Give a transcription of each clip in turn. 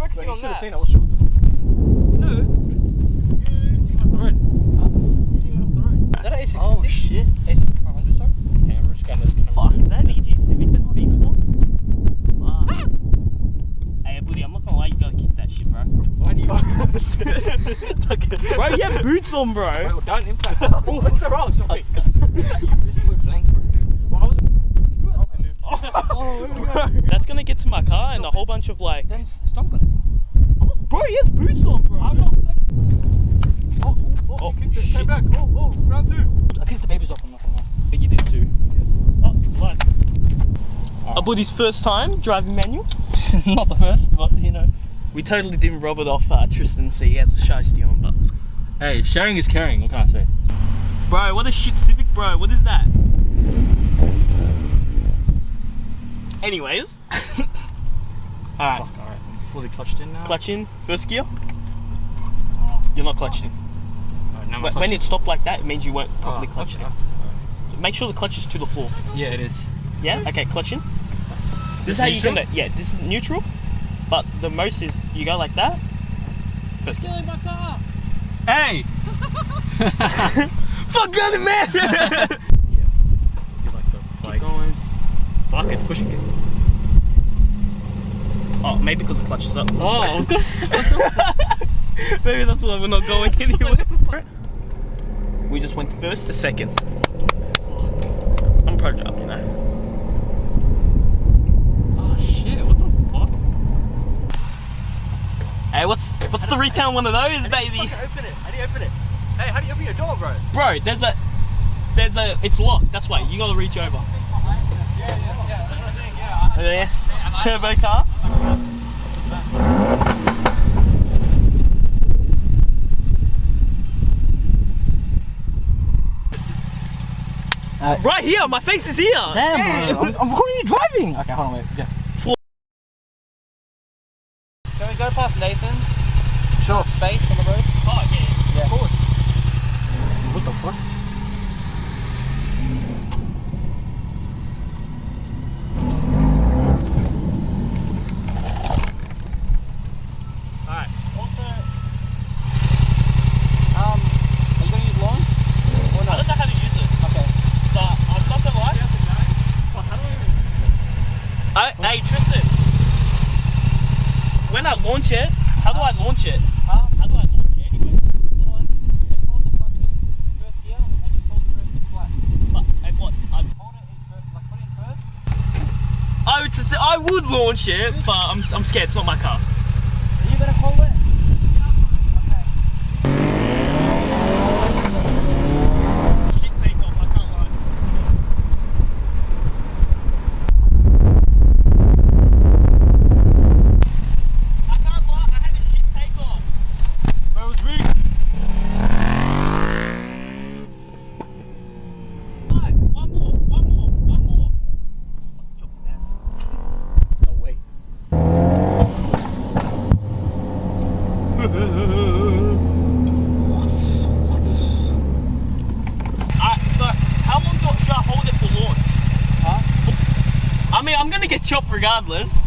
focusing on that. You should have seen it. I was sure. No. You went off the road. Huh? You went off the road. Is that an A650? Oh shit. A6500, sorry? Camera scanners. Fuck, is that an EG Civic that's beast one? Wow. Hey, buddy, I'm not gonna lie, you gotta kick that shit, bro. Why do you? Bro, you have boots on, bro. Wait, well, don't impact. Oh, what's the wrong? Sorry. You just went blank, bro. Well, I was. Oh, that's gonna get to my car and a whole bunch of like. Then stomp on it. Bro, he has boots on, bro. I'm not. Oh, you kicked it. shit. Stay back. Oh, round two. I picked the babies off. I'm not gonna lie. I think you did too. Yeah. Oh, it's fine. Our buddy's first time driving manual. Not the first, but you know. We totally didn't rob it off Tristan, so he has a shiesty on, but. Hey, sharing is caring. What can I say? Bro, what a shit Civic, bro. What is that? Anyways. Alright. Fuck, alright. I'm fully clutched in now. Clutch in, first gear. You're not clutched in. Alright, now When it stopped like that, it means you weren't properly okay. clutched in. Make sure the clutch is to the floor. Yeah, it is. Yeah? Okay, clutch in. This is how you're gonna, yeah, this is neutral. But the most is, you go like that. First gear. My car. Hey! Fuck on it, man! Yeah. You like the bike. Keep going. Fuck, it's pushing it. Oh, maybe because the clutch is up. Oh, I was gonna Maybe that's why we're not going anywhere. We just went first to second. I'm pro job, you know. Oh shit, what the fuck? Hey, what's the retail one of those, baby? Open it. How do you open it? Hey, how do you open your door, bro? Bro, there's a, it's locked. That's why you gotta reach over. Yeah. Turbo car. Right here, my face is here. Damn, bro. I'm recording you driving. Okay, hold on, wait. Yeah. Can we go past Nathan? Sure. Space on the road? Oh yeah. Of course. What the fuck? Alright. Also, Are you gonna use lawn? Or I not? don't know how to use it. Okay. So I'm not gonna lie. Hey Tristan, when I launch it, how do I launch it? Huh? How do I launch it anyway? Lawn. Just hold the clutch in first gear and just hold the rest flat. But and what? Hold it in first, like put it in first. I would launch it, but I'm scared. It's not my car. Are you gonna hold it? Okay. Shit take off. I can't lie. I can't lie. I had a shit take off. Bro, it was rigged. One more. Fuck, chop his ass. No way. So how long should I hold it for launch? Huh? I mean, I'm gonna get chopped regardless.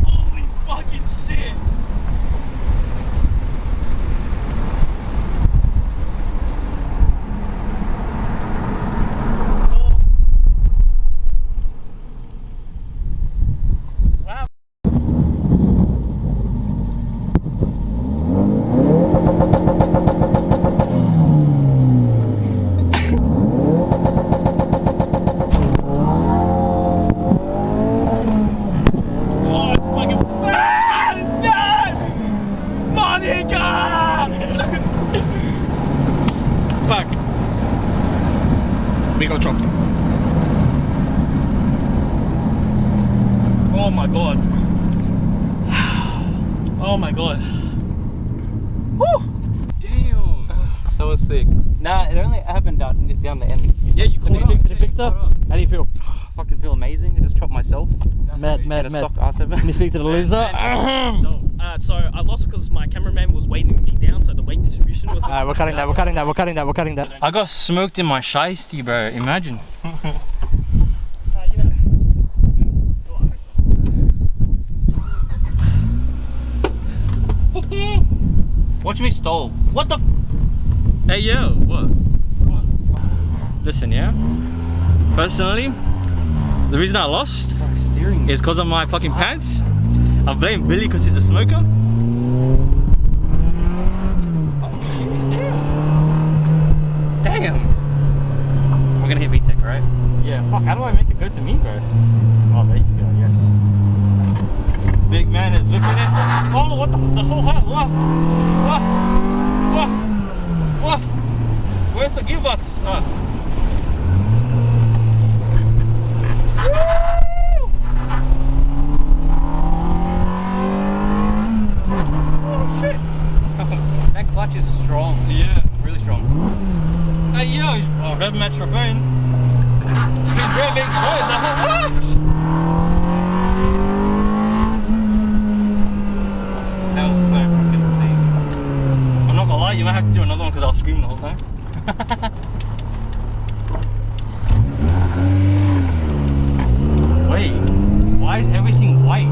Holy fucking shit! Wow. Oh, it's fucking. Ah! No! Monica! Fuck. We got chopped. Oh my god. Oh my god. Woo! Damn. That was sick. Nah, it only happened down the end. Yeah, you caught up. Victor, how do you feel? fucking feel amazing. I just chopped myself. Mad, In mad, a mad. stock R7. Let me speak to the loser. So I lost because my cameraman was weighting me down, so the weight distribution was. Alright, we're cutting that, we're cutting that, we're cutting that, we're cutting that. I got smoked in my shiesty, bro. Imagine. You know. Watch me stall. What the? Hey yo, what? Listen, yeah. Personally, the reason I lost is because of my fucking pants. I blame Billy because he's a smoker. Oh shit! Damn. We're gonna hit VTech, right? Yeah, fuck, how do I make it go to me, bro? Oh, there you go, yes. Big man is looking at. Oh, what the whole hell? What? Where's the gearbox? Oh shit! That clutch is strong. Yeah, really strong. Hey yo, rev match your phone. He's revving. What the hell? That was so fucking sick. I'm not gonna lie, you might have to do another one because I was screaming the whole time. Wait, why is everything white?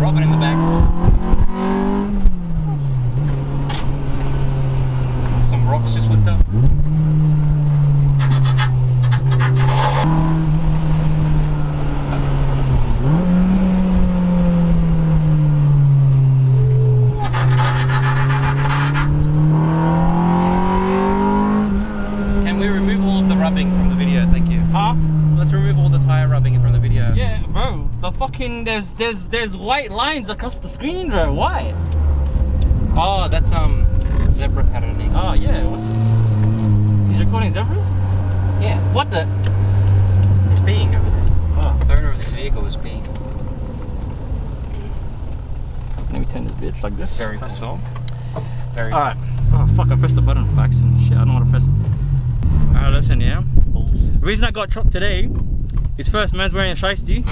Robin in the back. Some rocks just flipped up. Can we remove all of the rubbing from the video? Thank you. Huh? Let's remove all the tire rubbing from the video. Yeah, bro, the fucking, there's white lines across the screen, bro, why? Oh, that's zebra patterning. Oh, yeah, he's recording zebras? Yeah. What the? It's peeing over there. Oh, The owner of this vehicle is peeing. let me turn this bitch like this. Very That's cool. all. Very. Alright. Oh, fuck, I pressed the button by accident. Shit, I don't want to press it. Alright, listen, yeah. The reason I got chopped today is first, man's wearing a shiesty,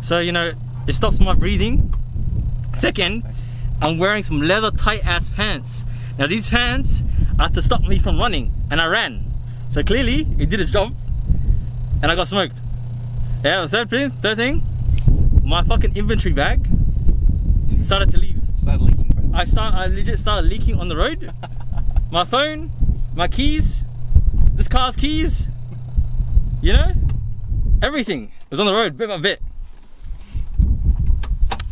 so you know it stops my breathing. Second, I'm wearing some leather tight ass pants. Now these pants are to stop me from running, and I ran. So clearly it did its job, and I got smoked. Yeah, the third thing, my fucking inventory bag started to leave. Started leaking, bro. I legit started leaking on the road. My phone, my keys, this car's keys, you know, everything was on the road bit by bit,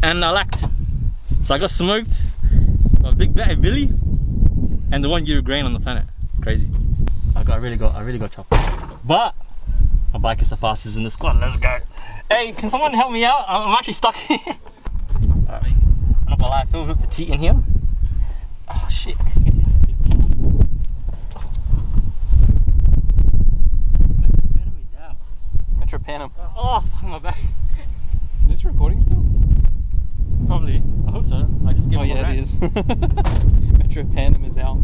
and I lacked. So I got smoked by Big Bad Billy and the 1 year grain on the planet. Crazy. I really got chopped. But my bike is the fastest in the squad. Let's go. Hey, can someone help me out? I'm actually stuck here. Alright, I'm not gonna lie, I feel a bit petite in here. Oh shit. Metro Panam. Oh, fuck my back. Is this recording still? Probably. I hope so. I just give Oh yeah, it is. Metro Panam is out.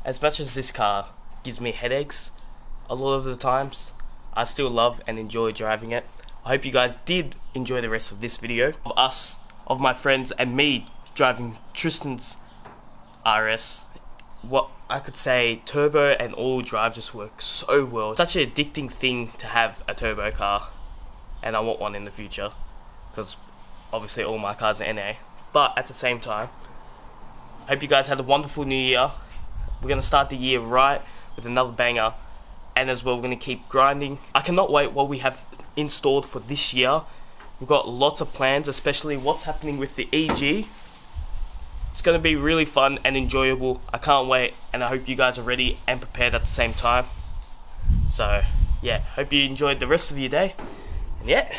As much as this car gives me headaches a lot of the times, I still love and enjoy driving it. I hope you guys did enjoy the rest of this video of us, of my friends and me driving Tristan's RS. What I could say, turbo and all drive just work so well. It's such an addicting thing to have a turbo car, and I want one in the future because obviously all my cars are NA. But at the same time, I hope you guys had a wonderful new year. We're going to start the year right with another banger, and as well we're going to keep grinding. I cannot wait what we have installed for this year. We've got lots of plans, especially what's happening with the EG. It's going to be really fun and enjoyable. I can't wait, and I hope you guys are ready and prepared at the same time. So yeah, hope you enjoyed the rest of your day, and yeah.